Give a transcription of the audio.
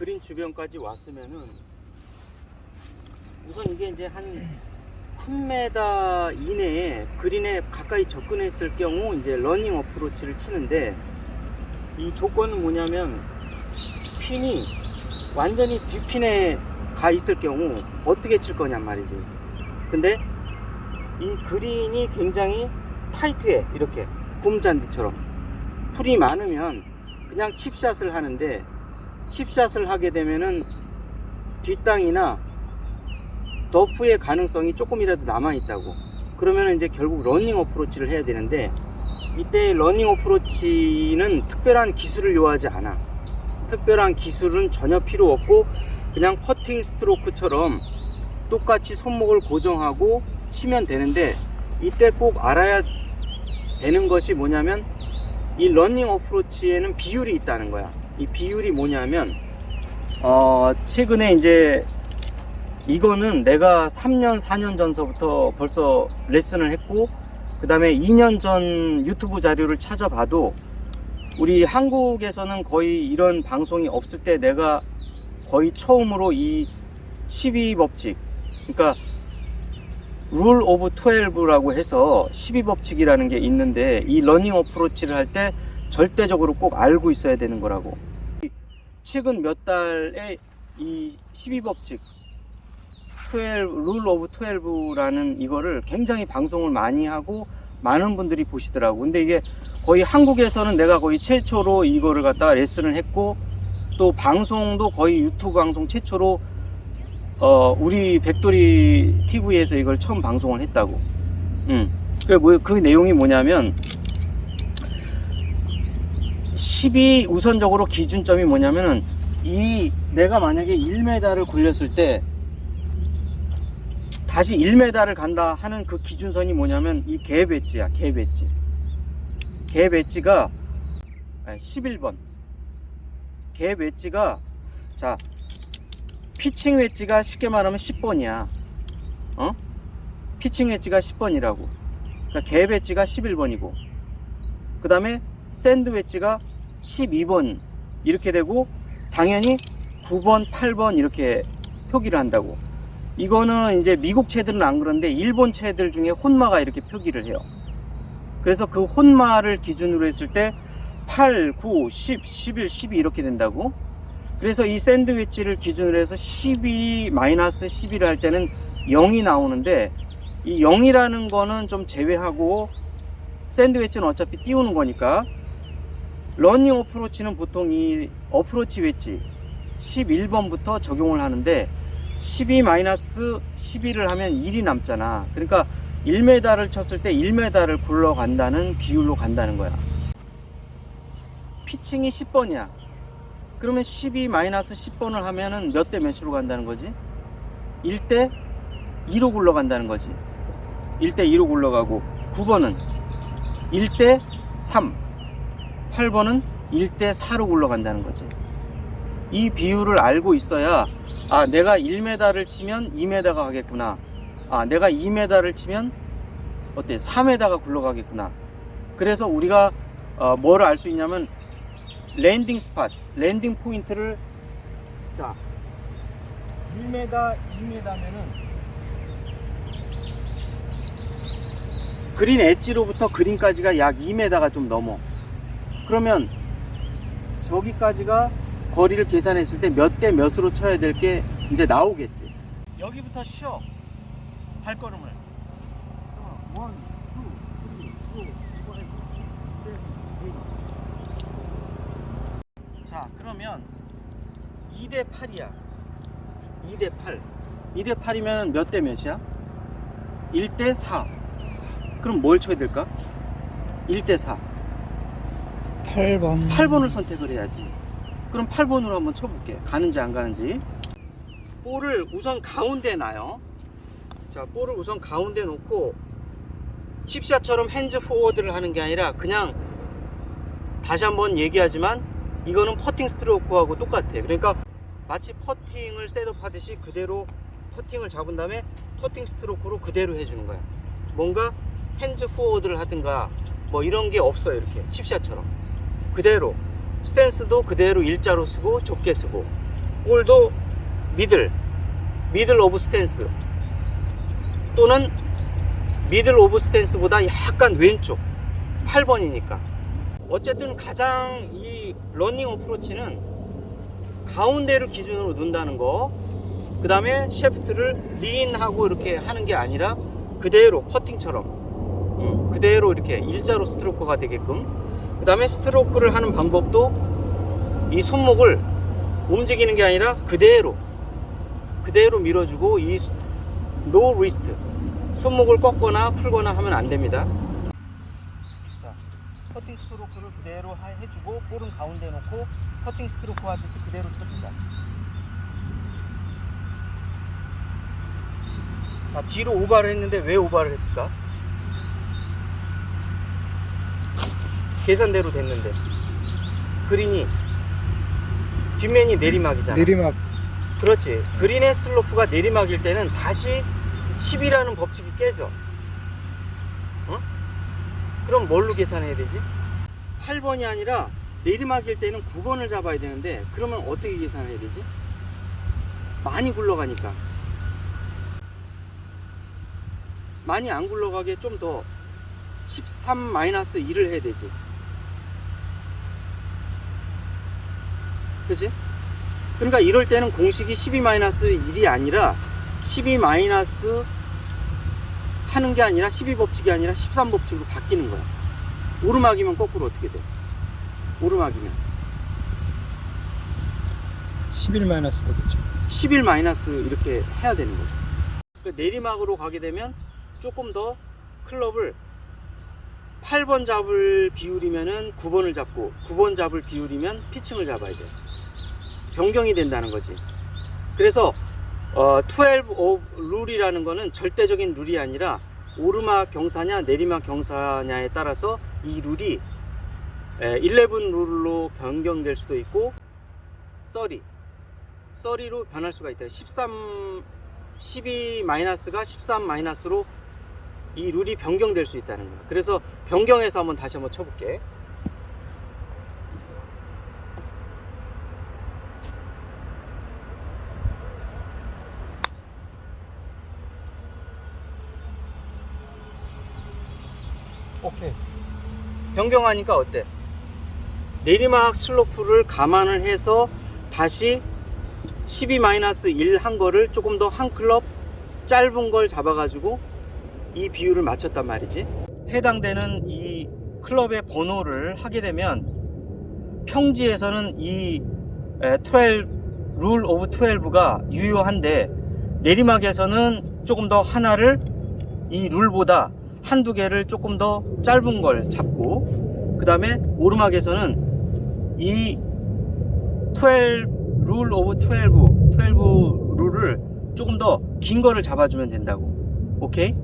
그린 주변까지 왔으면은 우선 이게 이제 한 3m 이내에 그린에 가까이 접근했을 경우 이제 러닝 어프로치를 치는데, 이 조건은 뭐냐면 핀이 완전히 뒷핀에 가 있을 경우 어떻게 칠 거냔 말이지. 근데 이 그린이 굉장히 타이트해. 이렇게 곰잔디처럼 풀이 많으면 그냥 칩샷을 하는데, 칩샷을 하게 되면은 뒷땅이나 더프의 가능성이 조금이라도 남아있다고. 그러면 이제 결국 러닝 어프로치를 해야 되는데, 이때 러닝 어프로치는 특별한 기술을 요하지 않아. 특별한 기술은 전혀 필요 없고 그냥 퍼팅 스트로크처럼 똑같이 손목을 고정하고 치면 되는데, 이때 꼭 알아야 되는 것이 뭐냐면 이 러닝 어프로치에는 비율이 있다는 거야. 이 비율이 뭐냐면 최근에 이제 이거는 내가 3년 4년 전서부터 벌써 레슨을 했고, 그 다음에 2년 전 유튜브 자료를 찾아봐도 우리 한국에서는 거의 이런 방송이 없을 때 내가 거의 처음으로 이 12법칙, 그러니까 룰 오브 12라고 해서 12법칙이라는 게 있는데, 이 러닝 어프로치를 할 때 절대적으로 꼭 알고 있어야 되는 거라고. 최근 몇 달에 이 12법칙 룰 오브 12라는 이거를 굉장히 방송을 많이 하고 많은 분들이 보시더라고. 근데 이게 거의 한국에서는 내가 거의 최초로 이거를 갖다가 레슨을 했고, 또 방송도 거의 유튜브 방송 최초로 우리 백돌이 TV에서 이걸 처음 방송을 했다고. 그 내용이 뭐냐면, 10이 우선적으로 기준점이 뭐냐면은, 이 내가 만약에 1m를 굴렸을 때 다시 1m를 간다 하는 그 기준선이 뭐냐면 이 갭 웨지야. 갭 웨지. 갭 웨지가 11번. 갭 웨지가, 자, 피칭 웨지가 쉽게 말하면 10번이야. 피칭 웨지가 10번이라고. 그러니까 갭 웨지가 11번이고, 그 다음에 샌드 웨지가 12번 이렇게 되고, 당연히 9번, 8번 이렇게 표기를 한다고. 이거는 이제 미국 채들은 안 그런데 일본 채들 중에 혼마가 이렇게 표기를 해요. 그래서 그 혼마를 기준으로 했을 때 8, 9, 10, 11, 12 이렇게 된다고. 그래서 이 샌드 웨지를 기준으로 해서 12, 마이너스 11을 할 때는 0이 나오는데, 이 0이라는 거는 좀 제외하고, 샌드 웨지는 어차피 띄우는 거니까, 러닝 어프로치는 보통 이 어프로치 웨지 11번부터 적용을 하는데, 12-11을 하면 1이 남잖아. 그러니까 1m를 쳤을 때 1m를 굴러간다는 비율로 간다는 거야. 피칭이 10번이야. 그러면 12-10번을 하면은 몇 대 몇으로 간다는 거지? 1대 2로 굴러간다는 거지. 1대 2로 굴러가고, 9번은 1대 3, 8번은 1대 4로 굴러간다는 거지. 이 비율을 알고 있어야, 아, 내가 1m를 치면 2m가 가겠구나. 아, 내가 2m를 치면 어때? 4m가 굴러가겠구나. 그래서 우리가 뭐를 알 수 있냐면, 랜딩 스팟, 랜딩 포인트를, 자, 1m, 2m면은 그린 엣지로부터 그린까지가 약 2m가 좀 넘어. 그러면 저기까지가 거리를 계산했을 때 몇 대 몇으로 쳐야 될 게 이제 나오겠지. 여기부터 쉬어. 발걸음을. 1, 2, 3, 4, 5, 6, 7, 8. 자, 그러면 2대 8이야. 2대 8. 2대 8이면 몇 대 몇이야? 1대 4. 그럼 뭘 쳐야 될까? 1대 4. 8번. 8번을 선택을 해야지. 그럼 8번으로 한번 쳐볼게. 가는지 안 가는지. 볼을 우선 가운데 놔요. 자, 볼을 우선 가운데 놓고, 칩샷처럼 핸즈 포워드를 하는 게 아니라 그냥, 다시 한번 얘기하지만 이거는 퍼팅 스트로크하고 똑같아. 그러니까 마치 퍼팅을 셋업하듯이 그대로 퍼팅을 잡은 다음에 퍼팅 스트로크로 그대로 해주는 거야. 뭔가 핸즈 포워드를 하든가 뭐 이런 게 없어요. 이렇게 칩샷처럼 그대로, 스탠스도 그대로 일자로 쓰고 좁게 쓰고, 볼도 미들 오브 스탠스 또는 미들 오브 스탠스보다 약간 왼쪽 8번이니까 어쨌든 가장 이 러닝 어프로치는 가운데를 기준으로 넣는다는 거, 그 다음에 셰프트를 린하고 이렇게 하는 게 아니라 그대로 퍼팅처럼 그대로 이렇게 일자로 스트로크가 되게끔, 그 다음에 스트로크를 하는 방법도 이 손목을 움직이는 게 아니라 그대로 밀어주고, 이 노 리스트 손목을 꺾거나 풀거나 하면 안 됩니다. 자, 퍼팅 스트로크를 그대로 해주고 볼은 가운데 놓고 퍼팅 스트로크 하듯이 그대로 쳐준다. 자, 뒤로 오바를 했는데 왜 오바를 했을까? 계산대로 됐는데 그린이 뒷면이 내리막이잖아. 내리막. 그렇지. 그린의 슬로프가 내리막일 때는 다시 10이라는 법칙이 깨져. 어? 그럼 뭘로 계산해야 되지? 8번이 아니라 내리막일 때는 9번을 잡아야 되는데 그러면 어떻게 계산해야 되지? 많이 굴러가니까. 많이 안 굴러가게 좀 더 13-1을 해야 되지. 그치? 그러니까 이럴 때는 공식이 12-1이 아니라 12- 하는 게 아니라 12법칙이 아니라 13법칙으로 바뀌는 거야. 오르막이면 거꾸로 어떻게 돼? 오르막이면 11 마이너스 되겠죠. 11 마이너스 이렇게 해야 되는 거죠. 그러니까 내리막으로 가게 되면 조금 더 클럽을 8번 잡을 비율이면은 9번을 잡고 9번 잡을 비율이면 피칭을 잡아야 돼. 변경이 된다는 거지. 그래서 12 룰이라는 거는 절대적인 룰이 아니라 오르막 경사냐 내리막 경사냐에 따라서 이 룰이 11 룰로 변경될 수도 있고 30로 변할 수가 있다. 12 마이너스가 13 마이너스로 이 룰이 변경될 수 있다는 거야. 그래서 변경해서 다시 한번 쳐볼게. 오케이. 변경하니까 어때? 내리막 슬로프를 감안을 해서 다시 12-1 한 거를 조금 더 한 클럽 짧은 걸 잡아가지고 이 비율을 맞췄단 말이지. 해당되는 이 클럽의 번호를 하게 되면 평지에서는 이 12 룰 오브 12가 유효한데 내리막에서는 조금 더 하나를 이 룰보다 한두 개를 조금 더 짧은 걸 잡고, 그 다음에 오르막에서는 이 12 룰 오브 12 룰을 조금 더 긴 거를 잡아주면 된다고. 오케이?